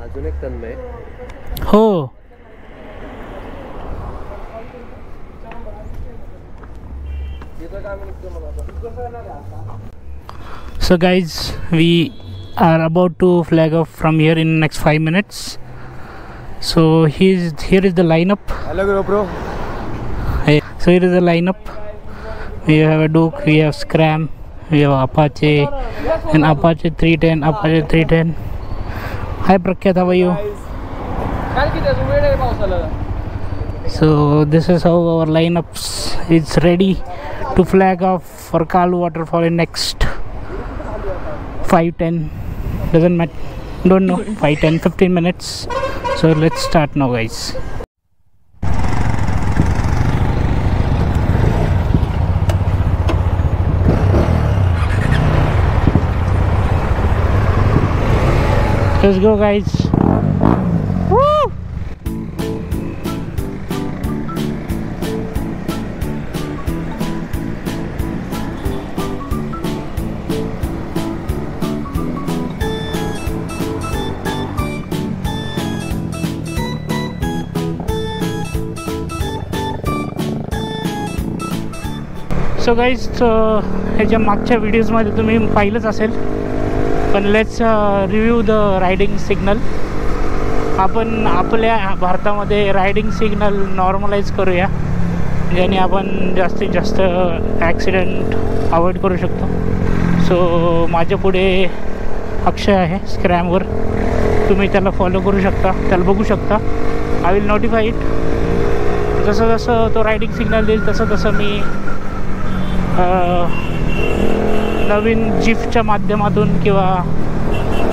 अजून एक तन्मय हो. So guys, we are about to flag off from here in next 5 minutes. So here is the lineup. Hello bro. Hey, so here is the lineup. We have a Duke, we have Scram, we have Apache, and Apache 310, Apache 310. Hi Prakyat, how are you? So this is how our lineups is ready to flag off for Kalu waterfall in next 5-10, doesn't matter, don't know, 5-10-15 minutes. So let's start now guys. Let's go guys. Woo! So guys, ह्याच्या मागच्या व्हिडिओजमध्ये तुम्ही पाहिलंच असेल, पण let's review the riding signal. आपण आपल्या भारतामध्ये riding signal normalise करूया, ज्याने आपण जास्तीत जास्त ॲक्सिडेंट अवॉइड करू शकतो. सो माझ्या पुढे अक्षय आहे स्क्रॅमवर, तुम्ही त्याला फॉलो करू शकता, त्याला बघू शकता. I will notify it. जसं जसं तो रायडिंग सिग्नल देईल तसं तसं मी नवीन जिफच्या माध्यमातून किंवा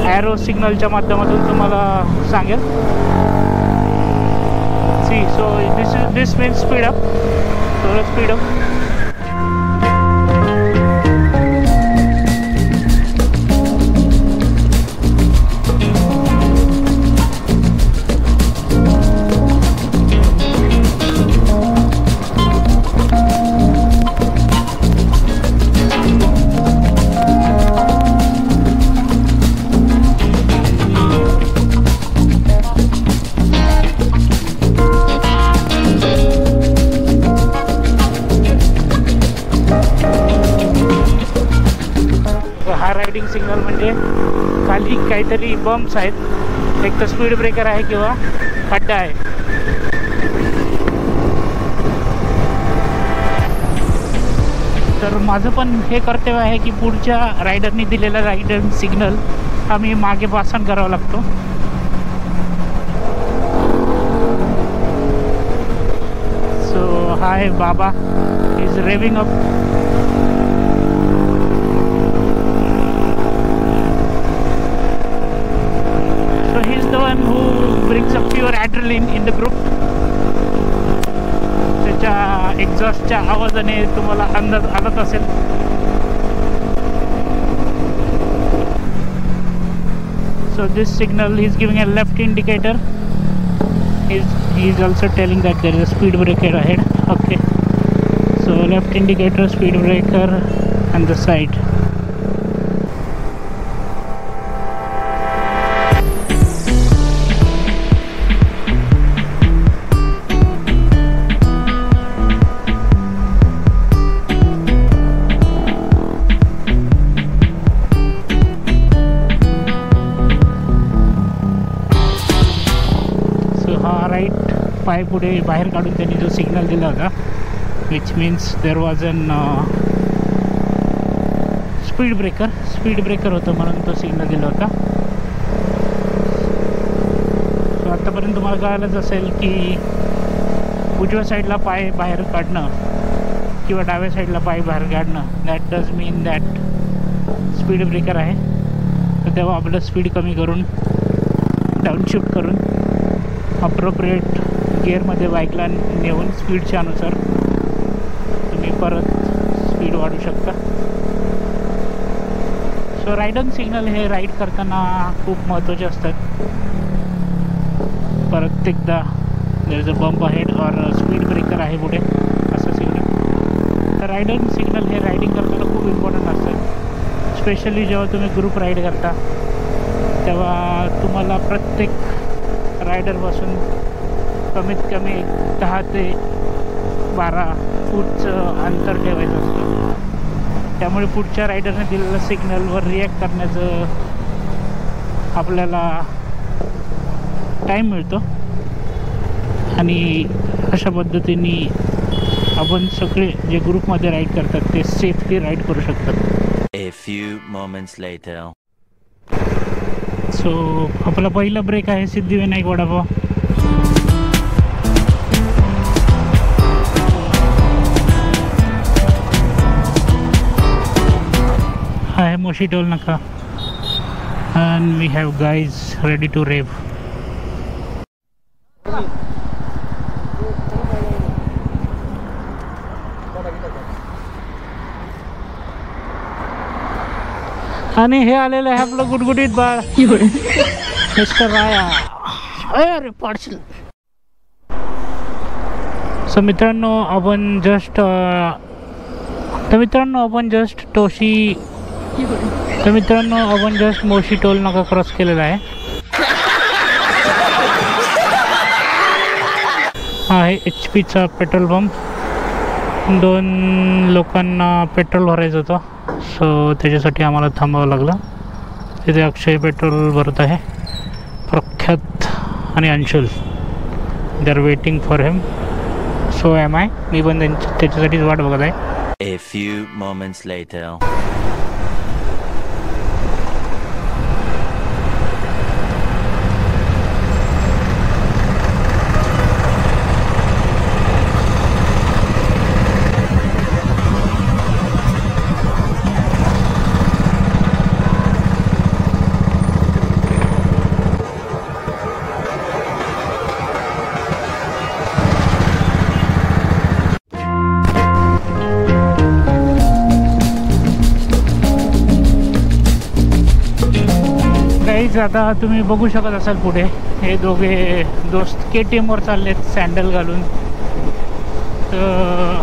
ॲरो सिग्नलच्या माध्यमातून तुम्हाला सांगेल. See, so this means speed up, थोडं स्पीड अप. रायडिंग सिग्नल म्हणजे खाली काहीतरी बम्प्स आहेत, एक तर स्पीड ब्रेकर आहे किंवा खड्डा आहे. तर माझं पण हे कर्तव्य आहे की पुढच्या रायडरनी दिलेला रायडिंग सिग्नल आम्ही मागे पासन करावा लागतो. सो हाय बाबा is raving up. who brings a pure adrenaline in the group. त्याच्या एक्झॉस्टच्या आवाजाने तुम्हाला अंदाज आलाच असेल. So this signal is giving a left indicator. He is also telling that there is a speed breaker ahead. Okay, so left indicator, speed breaker and the side. पाय पुढे बाहेर काढून त्यांनी जो सिग्नल दिला होता, which means there was an speed breaker होतं म्हणून तो सिग्नल दिला होता. सो आत्तापर्यंत तुम्हाला कळालंच असेल की उजव्या साईडला पाय बाहेर काढणं किंवा डाव्या साईडला पाय बाहेर काढणं, that does mean that speed breaker आहे. तर तेव्हा आपलं स्पीड कमी करून डाऊनशिफ्ट करून अप्रोप्रिएट गिअरमध्ये बाईकला नेऊन स्पीडच्या अनुसार तुम्ही परत स्पीड वाढवू शकता. सो रायडिंग सिग्नल हे राईड करताना खूप महत्त्वाचे असतात. परत एकदा there is a bump ahead और स्पीड ब्रेकर आहे पुढे असं सिग्नल. तर रायडिंग सिग्नल हे रायडिंग करताना खूप इम्पॉर्टंट असतात, स्पेशली जेव्हा तुम्ही ग्रुप राईड करता तेव्हा तुम्हाला प्रत्येक रायडरपासून कमीत कमी 10 ते 12 फूटचं अंतर ठेवायचं असतं. त्यामुळे पुढच्या रायडरने दिलेल्या सिग्नलवर रिॲक्ट करण्याचं आपल्याला टाईम मिळतो आणि अशा पद्धतीने आपण सगळे जे ग्रुपमध्ये राईड करतात ते सेफली राईड करू शकतात. A few moments later. So आपला पहिला ब्रेक आहे सिद्धिविनायक वडापाव. हा आहे मोशी टोल नाका and we have guys ready to rave. आणि हे आलेलं आहे आपलं गुटगुटीत बाळ मिस्टर राया. अरे पाडशील. सो मित्रांनो आपण जस्ट मोशी टोल नाका क्रॉस केलेला आहे. हा आहे HP चा पेट्रोल पंप. 2 लोकांना पेट्रोल भरायचं होतं, सो त्याच्यासाठी आम्हाला थांबावं लागलं. तिथे अक्षय पेट्रोल भरत आहे. प्रख्यात आणि Anshul they are waiting for him. So am I. मी पण त्याच्यासाठीच वाट बघत आहे. A few moments later. आता तुम्ही बघू शकत असाल पुढे हे दोघे दोस्त KTMवर चाललेत सँडल घालून. तर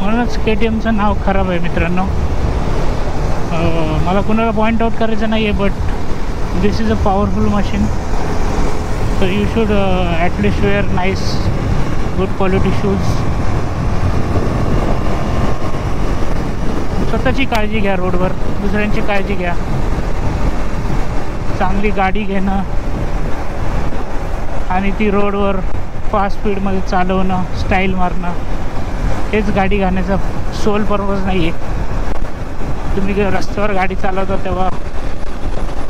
म्हणूनच KTMचं नाव खराब आहे मित्रांनो. मला कुणाला पॉईंट आउट करायचं नाही आहे, but this is a powerful machine. So you should at least wear nice good quality shoes. स्वतःची काळजी घ्या रोडवर, दुसऱ्यांची काळजी घ्या. चांगली गाडी घेणं आणि ती रोडवर फास्ट स्पीडमध्ये चालवणं, स्टाईल मारणं, हेच गाडी घालण्याचा सोल पर्पज नाही आहे. तुम्ही रस्त्यावर गाडी चालवता तेव्हा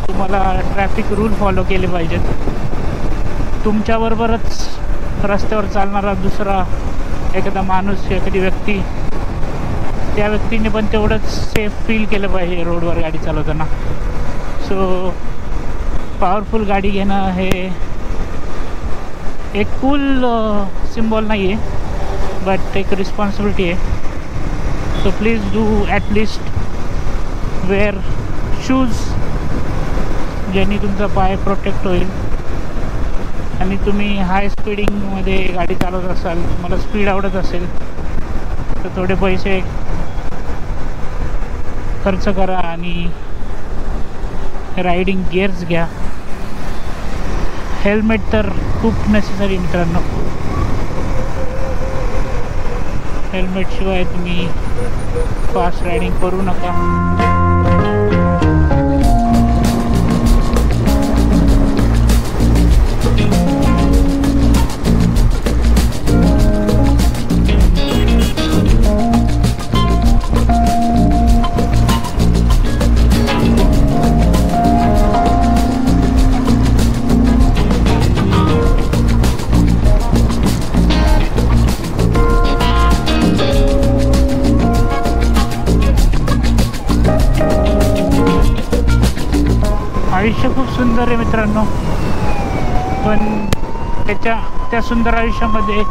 तुम्हाला ट्रॅफिक रूल फॉलो केले पाहिजेत. तुमच्याबरोबरच रस्त्यावर चालणारा दुसरा एखादा माणूस, एखादी व्यक्ती, त्या व्यक्तीने पण तेवढंच सेफ फील केलं पाहिजे रोडवर गाडी चालवताना. सो पॉवरफुल गाडी घेणं हे एक कूल सिम्बॉल नाही आहे, बट एक रिस्पॉन्सिबिलिटी आहे. So please do at least wear shoes, ज्यांनी तुमचा पाय प्रोटेक्ट होईल. आणि तुम्ही हाय स्पीडिंगमध्ये गाडी चालवत असाल, तुम्हाला स्पीड आवडत असेल तर थोडे पैसे खर्च करा आणि रायडिंग गिअर्स घ्या. हेल्मेट तर खूप नेसेसरी मित्रांनो. हेल्मेटशिवाय तुम्ही फास्ट रायडिंग करू नका. आयुष्य खूप सुंदर आहे मित्रांनो, पण त्या सुंदर आयुष्यामध्ये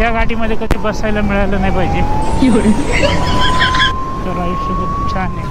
या गाडीमध्ये कधी बसायला मिळालं नाही पाहिजे. तर आयुष्य खूप छान आहे.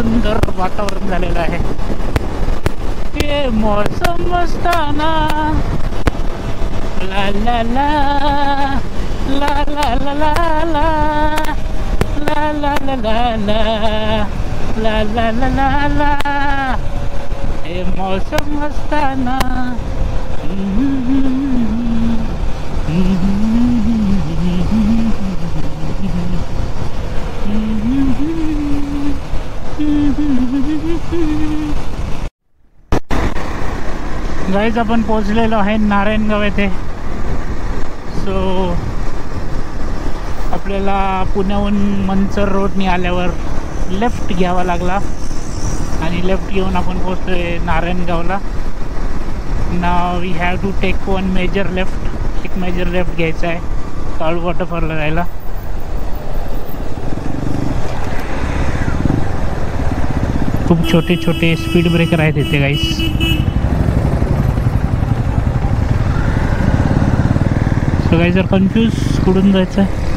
सुंदर वातावरण झालेलं आहे. ये मौसम मस्ताना ला ला ला ला ला ला ला ला ला ला ला ला ला ला ला ला ला ये मौसम मस्ताना. गाईज आपण पोहोचलेलो आहे नारायणगाव येथे. सो आपल्याला पुण्याहून मंचर रोडनी आल्यावर लेफ्ट घ्यावा लागला आणि लेफ्ट घेऊन आपण पोहोचतोय नारायणगावला. Now we have to take one major left. एक मेजर लेफ्ट घ्यायचा आहे काळू वॉटरफॉलला जायला. खूप छोटे छोटे स्पीड ब्रेकर आहेत इथे गाईस. सो गाईज जर कन्फ्यूज कुठून जायचं आहे.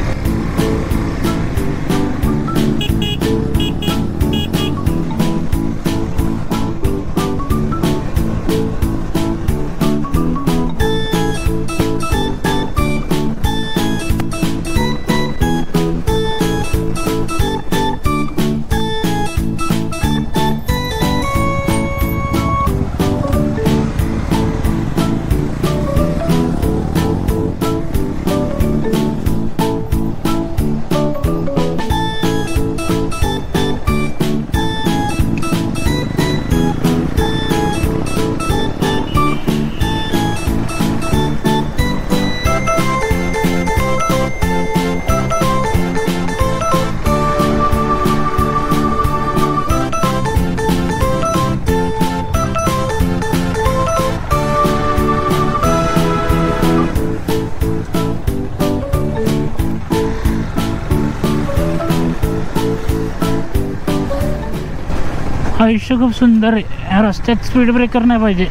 आयुष्य खूप सुंदर आहे. या रस्त्यात स्पीड ब्रेकर नाही पाहिजे.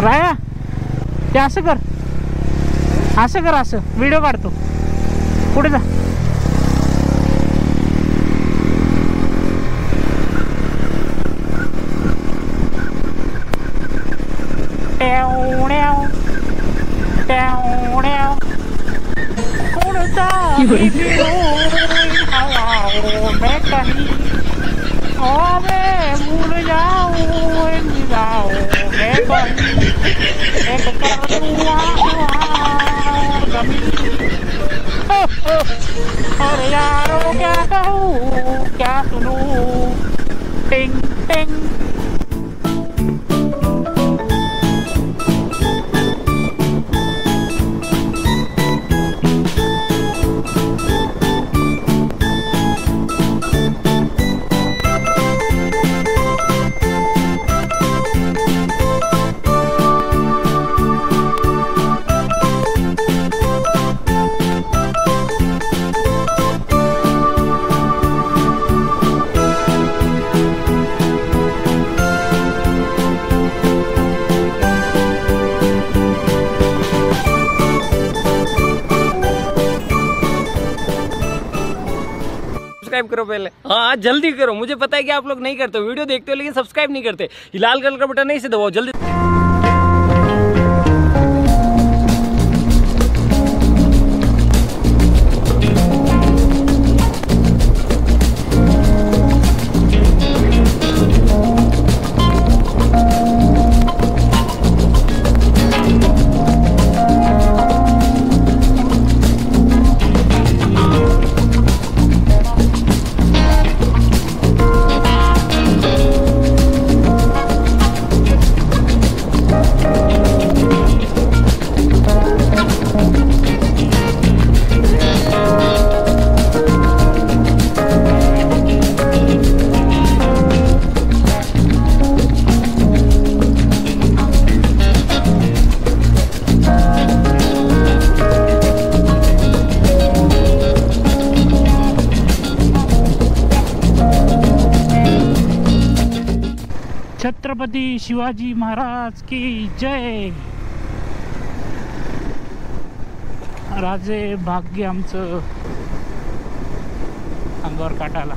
राया ते असं कर, असं कर, असं व्हिडिओ काढतो. पुढे जा. अरे यारो क्या कहूँ क्या सुनूं. टिंग टिंग. सब्सक्राइब करो पहले. हाँ जल्दी करो. मुझे पता है कि आप लोग नहीं करते, वीडियो देखते हो लेकिन सब्सक्राइब नहीं करते. ये लाल कलर का बटन नहीं से दबाओ जल्दी. छत्रपती शिवाजी महाराज की जय. राजे भाग्य आमचं अंगावर काटाला.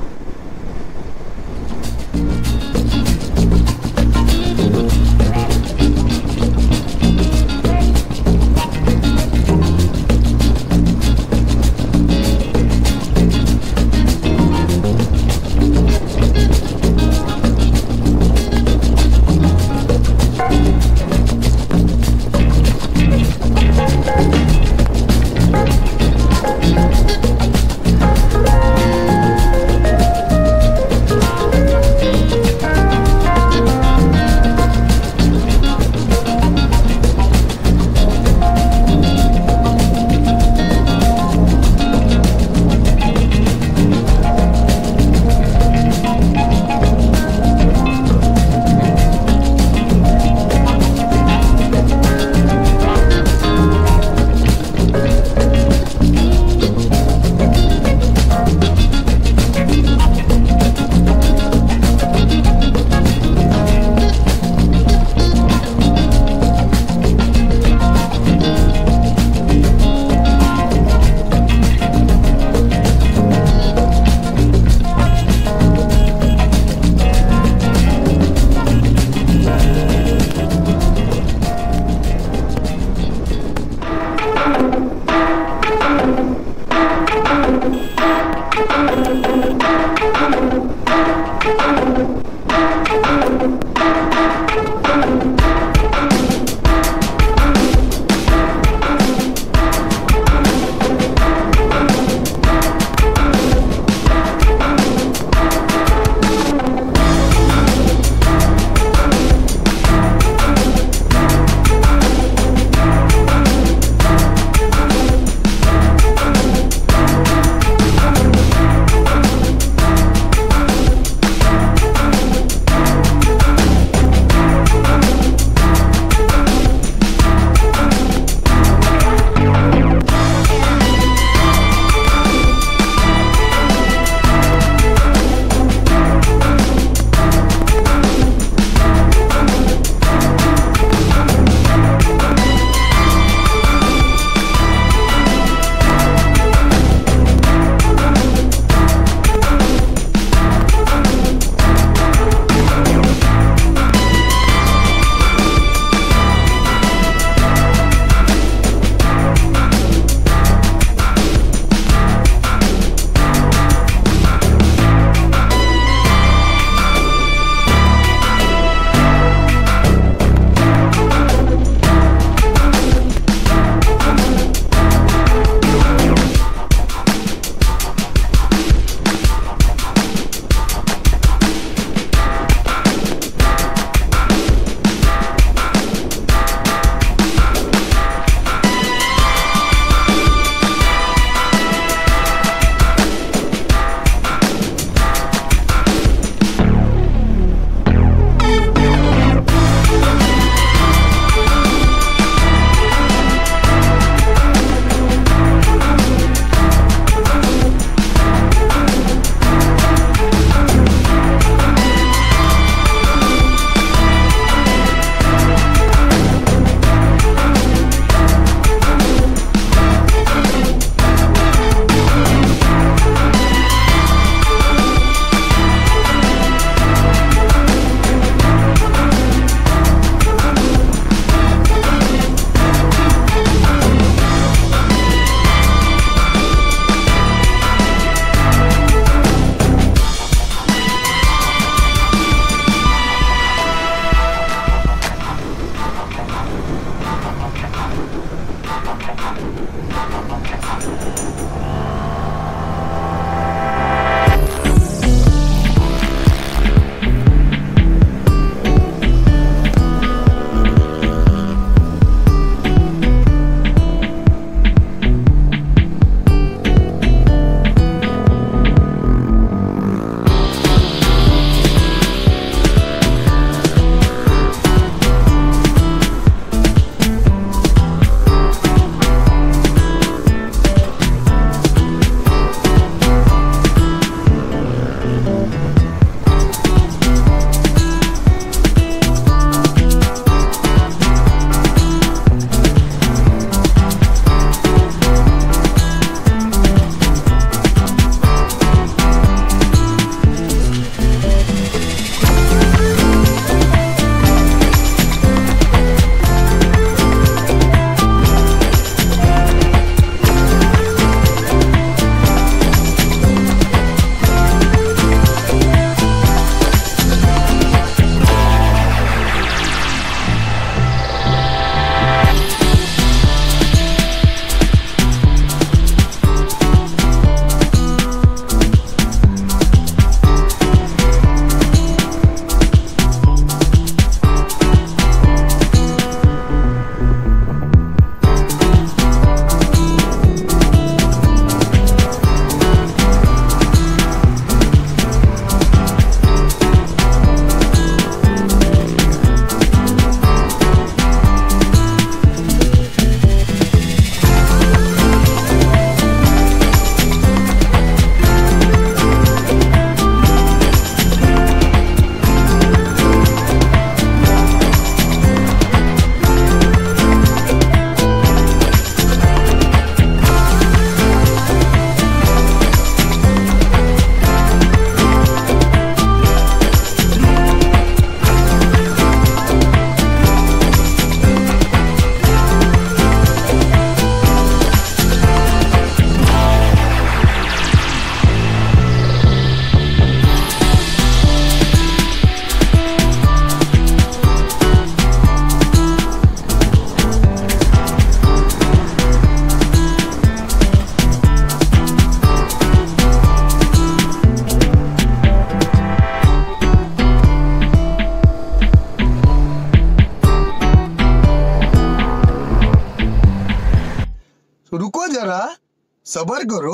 सबर करो